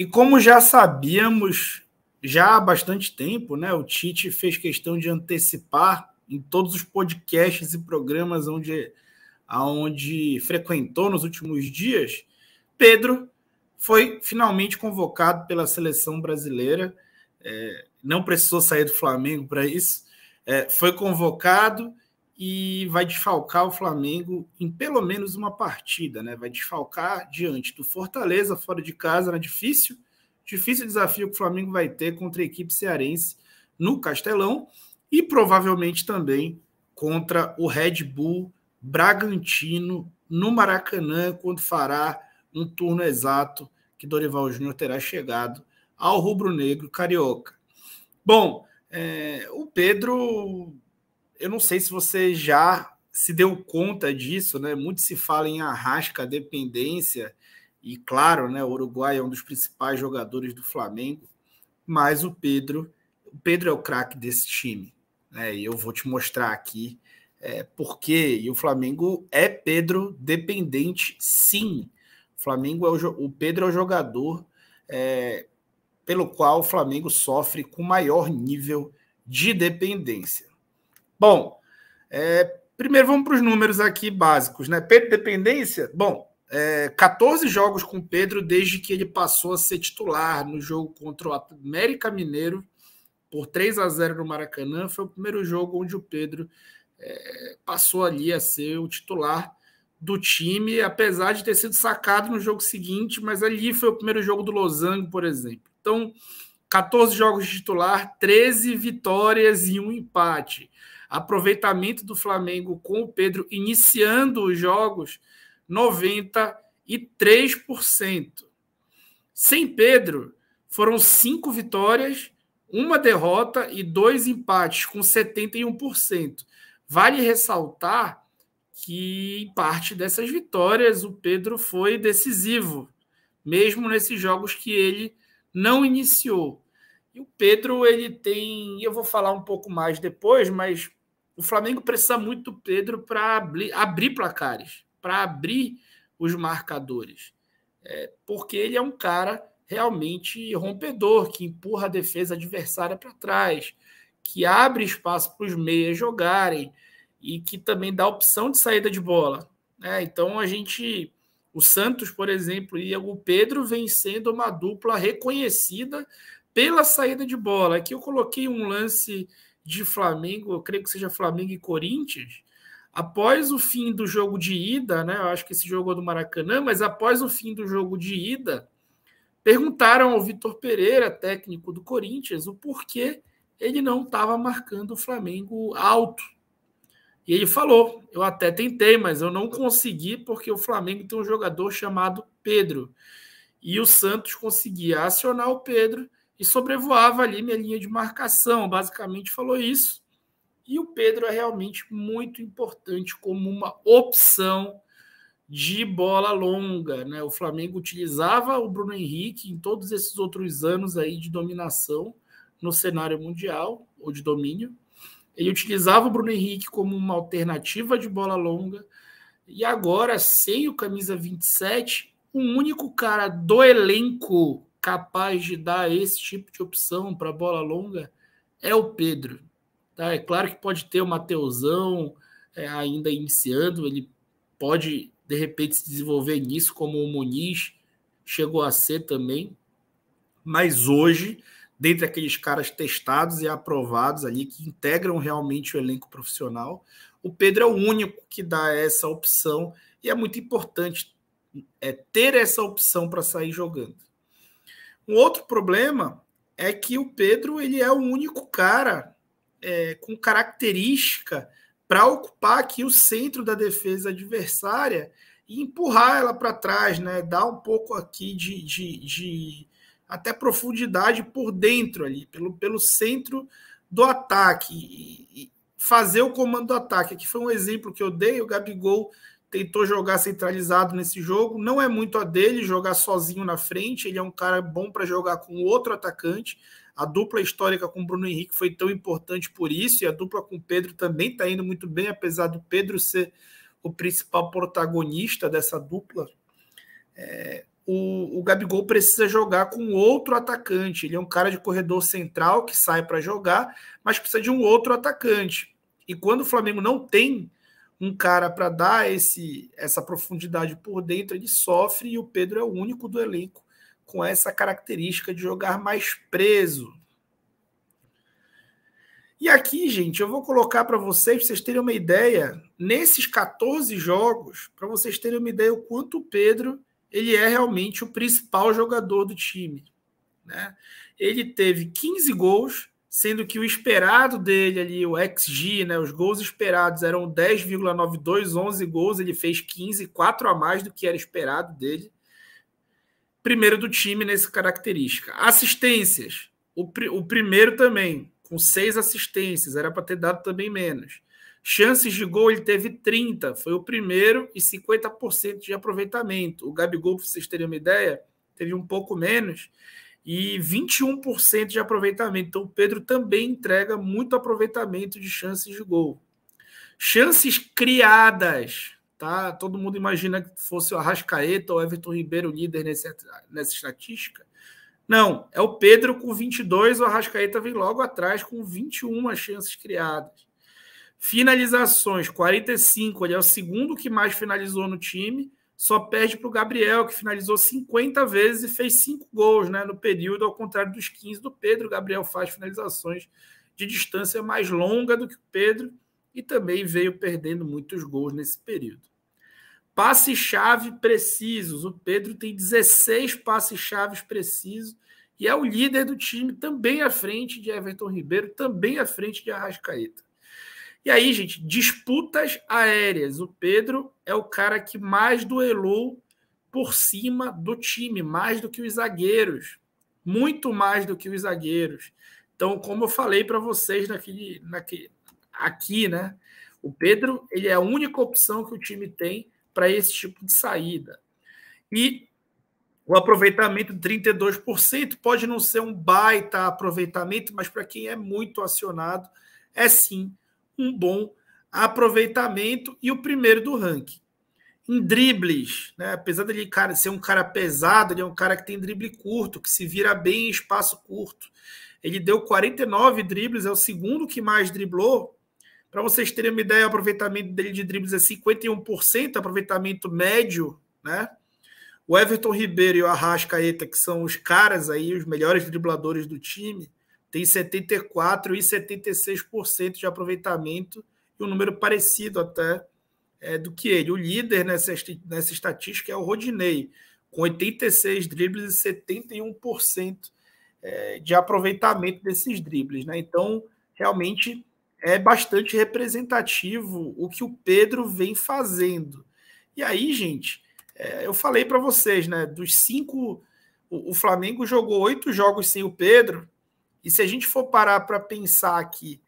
E como já sabíamos já há bastante tempo, né, o Tite fez questão de antecipar em todos os podcasts e programas onde frequentou nos últimos dias, Pedro foi finalmente convocado pela seleção brasileira. Não precisou sair do Flamengo para isso. Foi convocado e vai desfalcar o Flamengo em pelo menos uma partida, né? Vai desfalcar diante do Fortaleza, fora de casa, na difícil desafio que o Flamengo vai ter contra a equipe cearense no Castelão e provavelmente também contra o Red Bull Bragantino no Maracanã, quando fará um turno exato que Dorival Júnior terá chegado ao rubro-negro carioca. Bom, o Pedro, eu não sei se você já se deu conta disso, né? Muito se fala em Arrasca, dependência, e claro, né, o Uruguai é um dos principais jogadores do Flamengo, mas o Pedro é o craque desse time, né? E eu vou te mostrar aqui por quê. E o Flamengo é Pedro dependente, sim. O Pedro é o jogador pelo qual o Flamengo sofre com maior nível de dependência. Bom, primeiro vamos para os números aqui básicos, né? Pedro dependência, 14 jogos com o Pedro desde que ele passou a ser titular no jogo contra o América Mineiro por 3-0 no Maracanã. Foi o primeiro jogo onde o Pedro passou ali a ser o titular do time, apesar de ter sido sacado no jogo seguinte, mas ali foi o primeiro jogo do Losango, por exemplo. Então, 14 jogos de titular, 13 vitórias e um empate. Aproveitamento do Flamengo com o Pedro iniciando os jogos, 93%. Sem Pedro, foram 5 vitórias, 1 derrota e 2 empates, com 71%. Vale ressaltar que, em parte dessas vitórias, o Pedro foi decisivo, mesmo nesses jogos que ele não iniciou. E o Pedro, ele tem... Eu vou falar um pouco mais depois, mas o Flamengo precisa muito do Pedro para abrir placares, para abrir os marcadores. Porque ele é um cara realmente rompedor, que empurra a defesa adversária para trás, que abre espaço para os meias jogarem e que também dá opção de saída de bola. Então, o Santos, por exemplo, e o Pedro vem sendo uma dupla reconhecida pela saída de bola. Aqui eu coloquei um lance de Flamengo, eu creio que seja Flamengo e Corinthians, após o fim do jogo de ida, né? Eu acho que esse jogo é do Maracanã, mas após o fim do jogo de ida, perguntaram ao Vitor Pereira, técnico do Corinthians, o porquê ele não estava marcando o Flamengo alto. E ele falou, eu até tentei, mas eu não consegui porque o Flamengo tem um jogador chamado Pedro. E o Santos conseguia acionar o Pedro e sobrevoava ali minha linha de marcação. Basicamente falou isso. E o Pedro é realmente muito importante como uma opção de bola longa, né? O Flamengo utilizava o Bruno Henrique em todos esses outros anos aí de dominação no cenário mundial, ou de domínio. Ele utilizava o Bruno Henrique como uma alternativa de bola longa. E agora, sem o camisa 27, o único cara do elenco capaz de dar esse tipo de opção para bola longa é o Pedro. Tá? É claro que pode ter o Mateusão ainda iniciando, ele pode, de repente, se desenvolver nisso, como o Muniz chegou a ser também. Mas hoje, dentre aqueles caras testados e aprovados ali, que integram realmente o elenco profissional, o Pedro é o único que dá essa opção e é muito importante ter essa opção para sair jogando. Um outro problema é que o Pedro ele é o único cara com característica para ocupar aqui o centro da defesa adversária e empurrar ela para trás, né? Dar um pouco aqui de até profundidade por dentro ali, pelo centro do ataque e fazer o comando do ataque. Aqui foi um exemplo que eu dei, o Gabigol tentou jogar centralizado nesse jogo, não é muito a dele jogar sozinho na frente, ele é um cara bom para jogar com outro atacante. A dupla histórica com o Bruno Henrique foi tão importante por isso, e a dupla com o Pedro também está indo muito bem, apesar do Pedro ser o principal protagonista dessa dupla. o Gabigol precisa jogar com outro atacante. Ele é um cara de corredor central que sai para jogar, mas precisa de um outro atacante. E quando o Flamengo não tem um cara para dar essa profundidade por dentro, ele sofre, e o Pedro é o único do elenco com essa característica de jogar mais preso. E aqui, gente, eu vou colocar para vocês terem uma ideia, nesses 14 jogos, para vocês terem uma ideia o quanto o Pedro ele é realmente o principal jogador do time, né? Ele teve 15 gols, sendo que o esperado dele ali, o XG, né, os gols esperados eram 10,92, 11 gols, ele fez 15, 4 a mais do que era esperado dele. Primeiro do time nessa característica. Assistências, o primeiro também, com 6 assistências, era para ter dado também menos. Chances de gol, ele teve 30, foi o primeiro, e 50% de aproveitamento. O Gabigol, para vocês terem uma ideia, teve um pouco menos, e 21% de aproveitamento. Então o Pedro também entrega muito aproveitamento de chances de gol. Chances criadas, tá? Todo mundo imagina que fosse o Arrascaeta ou o Everton Ribeiro líder nessa estatística. Não, é o Pedro com 22, o Arrascaeta vem logo atrás com 21 chances criadas. Finalizações, 45, ele é o segundo que mais finalizou no time, só perde para o Gabriel, que finalizou 50 vezes e fez 5 gols, né, no período, ao contrário dos 15 do Pedro. O Gabriel faz finalizações de distância mais longa do que o Pedro e também veio perdendo muitos gols nesse período. Passe-chave precisos, o Pedro tem 16 passes-chaves precisos e é o líder do time, também à frente de Everton Ribeiro, também à frente de Arrascaeta. E aí, gente, disputas aéreas. O Pedro é o cara que mais duelou por cima do time, mais do que os zagueiros. Muito mais do que os zagueiros. Então, como eu falei para vocês aqui, né? O Pedro, ele é a única opção que o time tem para esse tipo de saída. E o aproveitamento de 32% pode não ser um baita aproveitamento, mas para quem é muito acionado, é sim um bom aproveitamento e o primeiro do ranking. Em dribles, né? Apesar dele ser um cara pesado, ele é um cara que tem drible curto, que se vira bem em espaço curto. Ele deu 49 dribles, é o segundo que mais driblou. Para vocês terem uma ideia, o aproveitamento dele de dribles é 51%, aproveitamento médio, né? O Everton Ribeiro e o Arrascaeta, que são os caras aí, os melhores dribladores do time, tem 74% e 76% de aproveitamento, e um número parecido até do que ele. O líder nessa estatística é o Rodinei, com 86 dribles e 71% de aproveitamento desses dribles, né? Então, realmente é bastante representativo o que o Pedro vem fazendo. E aí, gente, eu falei para vocês, né? Dos 5, o Flamengo jogou 8 jogos sem o Pedro. E se a gente for parar para pensar aqui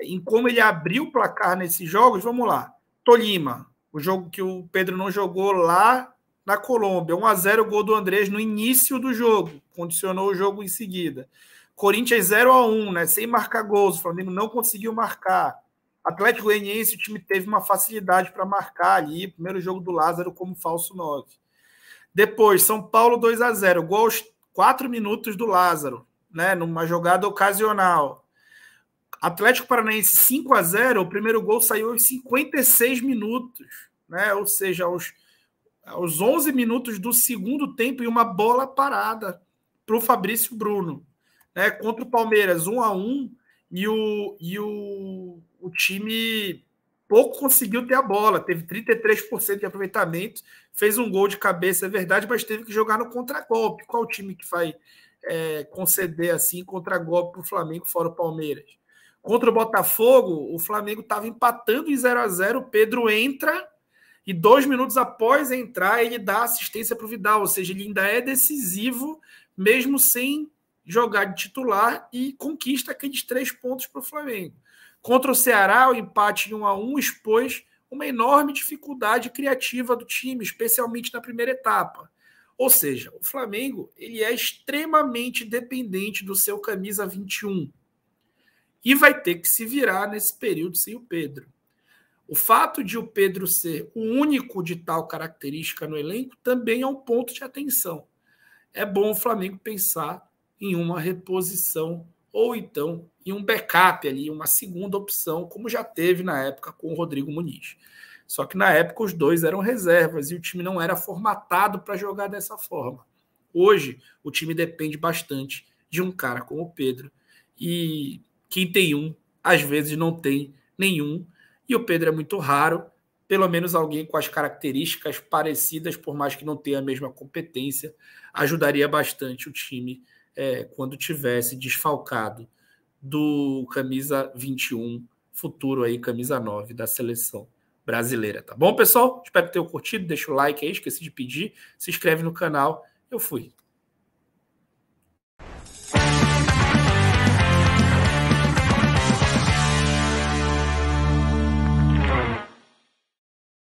em como ele abriu o placar nesses jogos, vamos lá. Tolima, o jogo que o Pedro não jogou lá na Colômbia, 1-0, gol do Andrés no início do jogo, condicionou o jogo em seguida. Corinthians 0-1, né, sem marcar gols, o Flamengo não conseguiu marcar. Atlético Goianiense, o time teve uma facilidade para marcar ali, primeiro jogo do Lázaro como falso 9. Depois, São Paulo 2-0, gol aos 4 minutos do Lázaro, né, numa jogada ocasional. Atlético Paranaense 5-0, o primeiro gol saiu aos 56 minutos, né, ou seja, aos 11 minutos do segundo tempo, e uma bola parada para o Fabrício Bruno, né, contra o Palmeiras 1-1, e o time pouco conseguiu ter a bola, teve 33% de aproveitamento, fez um gol de cabeça, é verdade, mas teve que jogar no contragolpe. Qual o time que vai conceder assim contragolpe para o Flamengo fora o Palmeiras? Contra o Botafogo, o Flamengo estava empatando em 0-0, o Pedro entra e 2 minutos após entrar, ele dá assistência para o Vidal, ou seja, ele ainda é decisivo, mesmo sem jogar de titular, e conquista aqueles 3 pontos para o Flamengo. Contra o Ceará, o empate em 1-1 expôs uma enorme dificuldade criativa do time, especialmente na primeira etapa. Ou seja, o Flamengo ele é extremamente dependente do seu camisa 21 e vai ter que se virar nesse período sem o Pedro. O fato de o Pedro ser o único de tal característica no elenco também é um ponto de atenção. é bom o Flamengo pensar em uma reposição ou então em um backup ali, uma segunda opção, como já teve na época com o Rodrigo Muniz. Só que na época os dois eram reservas e o time não era formatado para jogar dessa forma. Hoje, o time depende bastante de um cara como o Pedro. E quem tem um, às vezes não tem nenhum. E o Pedro é muito raro, pelo menos alguém com as características parecidas, por mais que não tenha a mesma competência, ajudaria bastante o time quando tivesse desfalcado do camisa 21, futuro aí, camisa 9 da seleção brasileira. Tá bom, pessoal? Espero que tenham curtido. Deixa o like aí, esqueci de pedir. Se inscreve no canal. Eu fui.